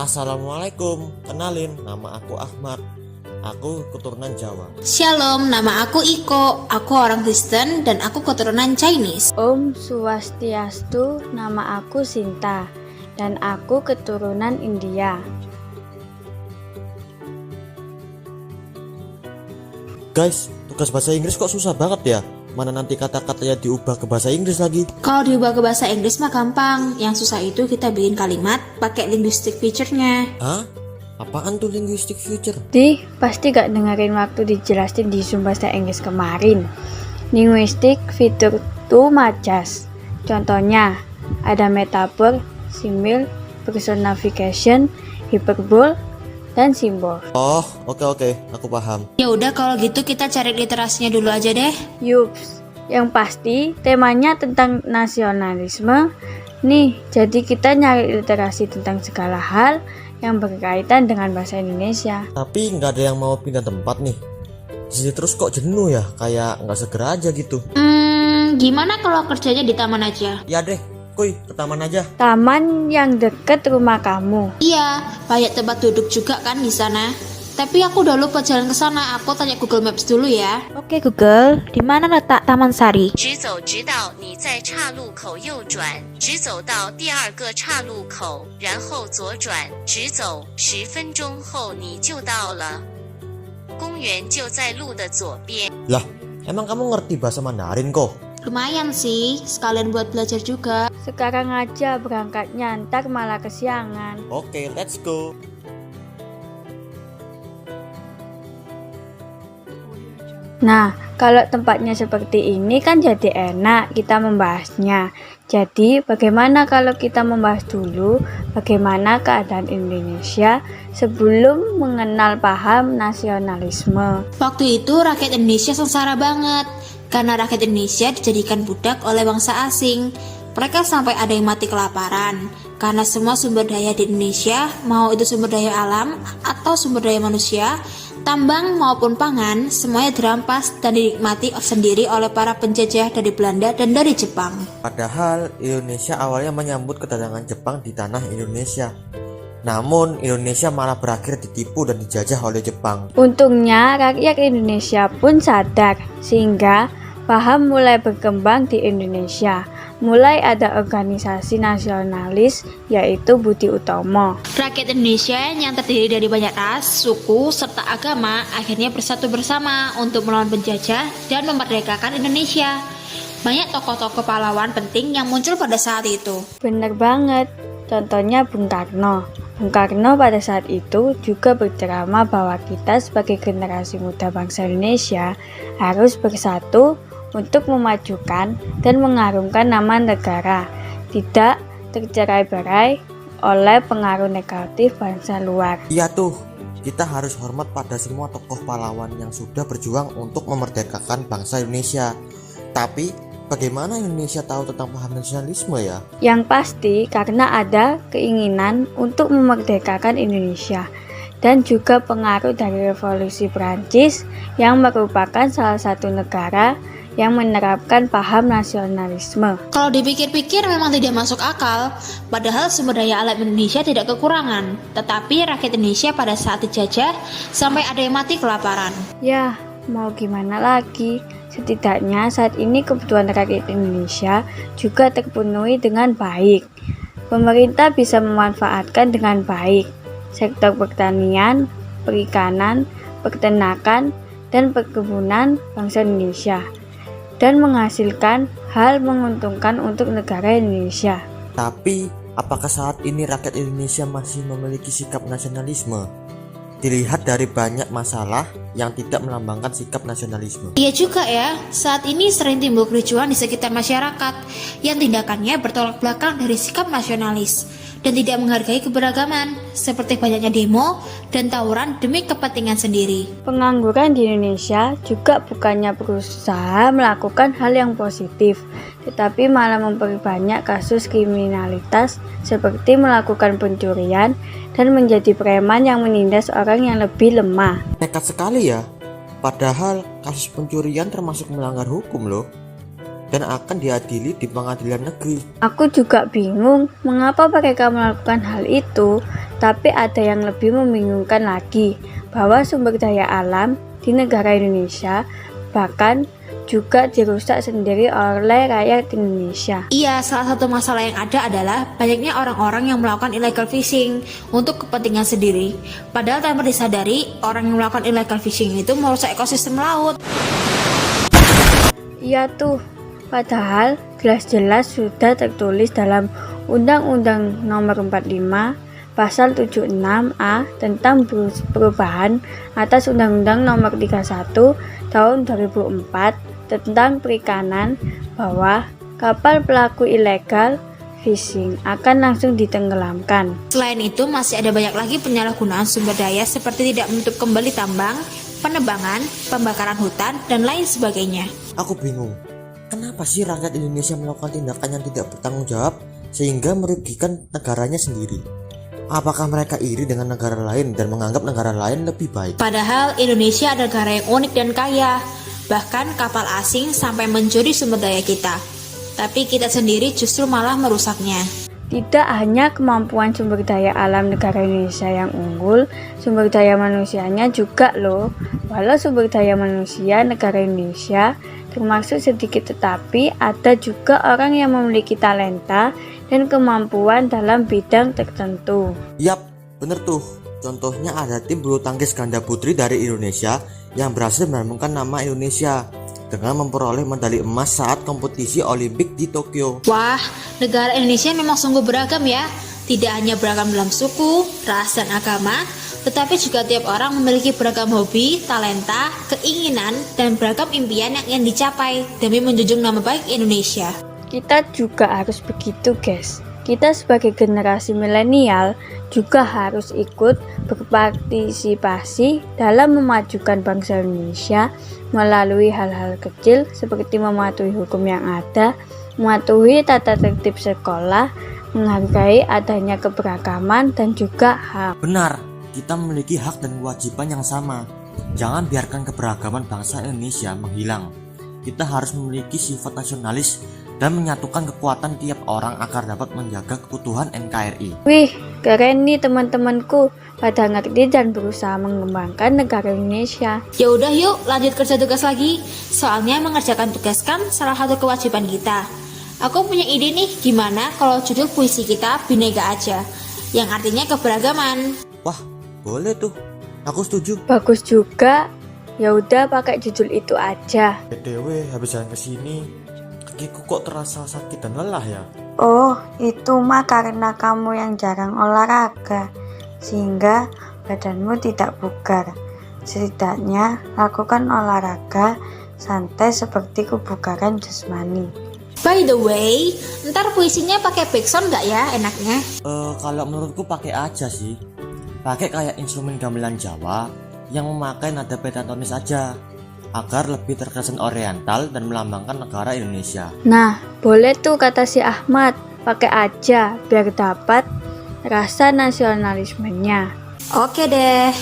Assalamualaikum, kenalin nama aku Ahmad. Aku keturunan Jawa. Shalom, nama aku Iko. Aku orang Kristen dan aku keturunan Chinese. Om Swastiastu, nama aku Sinta dan aku keturunan India. Guys, tugas bahasa Inggris kok susah banget ya? Mana nanti kata-katanya diubah ke bahasa Inggris lagi? Kalau diubah ke bahasa Inggris mah gampang. Yang susah itu kita bikin kalimat pakai linguistic feature-nya. Hah? Apaan tuh linguistic feature? Pasti gak dengerin waktu dijelasin di Zoom bahasa Inggris kemarin. Linguistic feature tuh macas. Contohnya, ada metaphor, simil, personification, hyperbole, dan simbol. Oh, oke, aku paham. Ya udah kalau gitu kita cari literasinya dulu aja deh. Yups, yang pasti temanya tentang nasionalisme. Nih, jadi kita nyari literasi tentang segala hal yang berkaitan dengan bahasa Indonesia. Tapi nggak ada yang mau pindah tempat nih. Di sini terus kok jenuh ya, kayak nggak seger aja gitu. Gimana kalau kerjanya di taman aja? Ya deh, kuy, ke taman aja. Taman yang deket rumah kamu. Iya, banyak tempat duduk juga kan di sana. Tapi aku udah lupa jalan ke sana. Aku tanya Google Maps dulu ya. Oke Google, di mana letak Taman Sari? 直走直到你在岔路口右转，直走到第二个岔路口，然后左转，直走10分钟后你就到了。公园就在路的左边。 Lah, emang kamu ngerti bahasa Mandarin kok? Lumayan sih, sekalian buat belajar juga. Sekarang aja berangkatnya, ntar malah kesiangan. Oke, let's go. Nah, kalau tempatnya seperti ini kan jadi enak kita membahasnya. Jadi, bagaimana kalau kita membahas dulu bagaimana keadaan Indonesia sebelum mengenal paham nasionalisme? Waktu itu rakyat Indonesia sengsara banget karena rakyat Indonesia dijadikan budak oleh bangsa asing. Mereka sampai ada yang mati kelaparan karena semua sumber daya di Indonesia, mau itu sumber daya alam atau sumber daya manusia, tambang maupun pangan, semuanya dirampas dan dinikmati sendiri oleh para penjajah dari Belanda dan dari Jepang. Padahal Indonesia awalnya menyambut kedatangan Jepang di tanah Indonesia. Namun Indonesia malah berakhir ditipu dan dijajah oleh Jepang. Untungnya rakyat Indonesia pun sadar sehingga paham mulai berkembang di Indonesia. Mulai ada organisasi nasionalis yaitu Budi Utomo. Rakyat Indonesia yang terdiri dari banyak ras, suku, serta agama akhirnya bersatu bersama untuk melawan penjajah dan memerdekakan Indonesia. Banyak tokoh-tokoh pahlawan penting yang muncul pada saat itu. Bener banget, contohnya Bung Karno. Bung Karno pada saat itu juga berceramah bahwa kita sebagai generasi muda bangsa Indonesia harus bersatu untuk memajukan dan mengharumkan nama negara, tidak tercerai-berai oleh pengaruh negatif bangsa luar. Iya tuh, kita harus hormat pada semua tokoh pahlawan yang sudah berjuang untuk memerdekakan bangsa Indonesia. Tapi, bagaimana Indonesia tahu tentang paham nasionalisme ya? Yang pasti karena ada keinginan untuk memerdekakan Indonesia dan juga pengaruh dari revolusi Prancis yang merupakan salah satu negara yang menerapkan paham nasionalisme. Kalau dipikir-pikir memang tidak masuk akal, padahal sumber daya alam Indonesia tidak kekurangan, tetapi rakyat Indonesia pada saat dijajah sampai ada yang mati kelaparan. Ya, mau gimana lagi? Setidaknya saat ini kebutuhan rakyat Indonesia juga terpenuhi dengan baik. Pemerintah bisa memanfaatkan dengan baik sektor pertanian, perikanan, peternakan, dan perkebunan bangsa Indonesia dan menghasilkan hal menguntungkan untuk negara Indonesia. Tapi, apakah saat ini rakyat Indonesia masih memiliki sikap nasionalisme? Dilihat dari banyak masalah yang tidak melambangkan sikap nasionalisme. Iya juga ya, saat ini sering timbul kericuhan di sekitar masyarakat yang tindakannya bertolak belakang dari sikap nasionalis dan tidak menghargai keberagaman, seperti banyaknya demo dan tawuran demi kepentingan sendiri. Pengangguran di Indonesia juga bukannya berusaha melakukan hal yang positif, tetapi malah memperbanyak kasus kriminalitas seperti melakukan pencurian dan menjadi preman yang menindas orang yang lebih lemah. Nekat sekali ya, padahal kasus pencurian termasuk melanggar hukum loh. dan akan diadili di pengadilan negeri. Aku juga bingung mengapa mereka melakukan hal itu, tapi ada yang lebih membingungkan lagi, bahwa sumber daya alam di negara Indonesia bahkan juga dirusak sendiri oleh rakyat Indonesia. Iya, salah satu masalah yang ada adalah banyaknya orang-orang yang melakukan illegal fishing untuk kepentingan sendiri. Padahal tanpa disadari, orang yang melakukan illegal fishing itu merusak ekosistem laut. Iya tuh, padahal jelas-jelas sudah tertulis dalam Undang-Undang Nomor 45 Pasal 76A tentang perubahan atas Undang-Undang Nomor 31 Tahun 2004 tentang perikanan, bahwa kapal pelaku illegal fishing akan langsung ditenggelamkan. Selain itu, masih ada banyak lagi penyalahgunaan sumber daya seperti tidak menutup kembali tambang, penebangan, pembakaran hutan, dan lain sebagainya. Aku bingung, kenapa sih rakyat Indonesia melakukan tindakan yang tidak bertanggung jawab sehingga merugikan negaranya sendiri? Apakah mereka iri dengan negara lain dan menganggap negara lain lebih baik? Padahal Indonesia adalah negara yang unik dan kaya. Bahkan kapal asing sampai mencuri sumber daya kita. Tapi kita sendiri justru malah merusaknya. Tidak hanya kemampuan sumber daya alam negara Indonesia yang unggul, sumber daya manusianya juga loh. Walau sumber daya manusia negara Indonesia termasuk sedikit, tetapi ada juga orang yang memiliki talenta dan kemampuan dalam bidang tertentu. Yap, bener tuh. Contohnya ada tim bulu tangkis ganda putri dari Indonesia yang berhasil melambungkan nama Indonesia dengan memperoleh medali emas saat kompetisi Olimpik di Tokyo. Wah, negara Indonesia memang sungguh beragam ya. Tidak hanya beragam dalam suku, ras, dan agama, tetapi juga tiap orang memiliki beragam hobi, talenta, keinginan, dan beragam impian yang ingin dicapai demi menjunjung nama baik Indonesia. Kita juga harus begitu, guys. Kita sebagai generasi milenial juga harus ikut berpartisipasi dalam memajukan bangsa Indonesia melalui hal-hal kecil seperti mematuhi hukum yang ada, mematuhi tata tertib sekolah, menghargai adanya keberagaman dan juga HAM. Benar, kita memiliki hak dan kewajiban yang sama. Jangan biarkan keberagaman bangsa Indonesia menghilang. Kita harus memiliki sifat nasionalis dan menyatukan kekuatan tiap orang agar dapat menjaga keutuhan NKRI. Wih, keren nih teman-temanku, pada ngerti dan berusaha mengembangkan negara Indonesia. Ya udah yuk, lanjut kerja tugas lagi. Soalnya mengerjakan tugas kan salah satu kewajiban kita. Aku punya ide nih, gimana kalau judul puisi kita Bhinneka aja, yang artinya keberagaman. Wah, boleh tuh. Aku setuju. Bagus juga. Ya udah pakai judul itu aja. BTW, habis jalan kesini, kakiku kok terasa sakit dan lelah ya? Oh, itu mah karena kamu yang jarang olahraga, sehingga badanmu tidak bugar. Setidaknya lakukan olahraga santai seperti kebugaran jasmani. By the way, ntar puisinya pakai backsound nggak ya enaknya? Kalau menurutku pakai aja sih. Pakai kayak instrumen gamelan Jawa yang memakai nada pentatonis aja, agar lebih terkesan oriental dan melambangkan negara Indonesia. Nah, boleh tuh kata si Ahmad, pakai aja biar dapat rasa nasionalismenya. Oke deh.